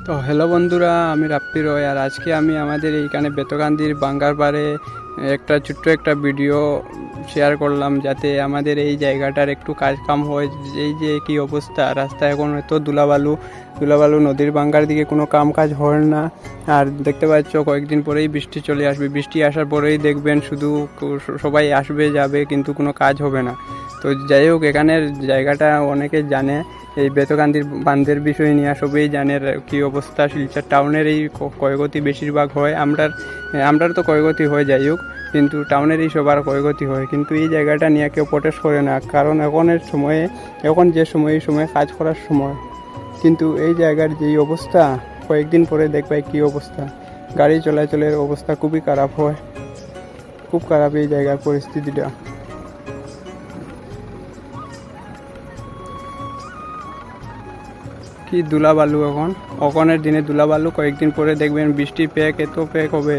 তো হ্যালো বন্ধুরা, আমি রাপ্পি রয়। আর আজকে আমি আমাদের এইখানে বেতকান্দির বাঙ্গার পাড়ে একটা ছোট্ট একটা ভিডিও শেয়ার করলাম, যাতে আমাদের এই জায়গাটার একটু কাজ কাম হয়। এই যে কি অবস্থা, রাস্তা এখন এত ধুলাবালু, নদীর বাঙ্গার দিকে কোনো কাম কাজ হয় না। আর দেখতে পাচ্ছ কয়েকদিন পরেই বৃষ্টি চলে আসবে, বৃষ্টি আসার পরেই দেখবেন শুধু সবাই আসবে যাবে, কিন্তু কোনো কাজ হবে না। তো যাই হোক, এখানের জায়গাটা অনেকে জানে, এই বেতকান্দির বাঁধের বিষয় নিয়ে সবই জানে কি অবস্থা। শিলচর টাউনের এই ক্ষয়ক্ষতি বেশিরভাগ হয়, আমরার তো ক্ষয়ক্ষতি হয়, যাই হোক, কিন্তু টাউনেরই সবার ক্ষয়ক্ষতি হয়। কিন্তু এই জায়গাটা নিয়ে কেউ প্রোটেস্ট করে না, কারণ এখন যে সময় এই সময় কাজ করার সময়। কিন্তু এই জায়গার যেই অবস্থা, কয়েকদিন পরে দেখবে কি অবস্থা। গাড়ি চলাচলের অবস্থা খুবই খারাপ হয়, খুব খারাপ এই জায়গার পরিস্থিতিটা। কি ধুলাবালু, ওখানের দিনে ধুলাবালু, কয়েকদিন পরে দেখবেন বৃষ্টি এত প্যাক হবে।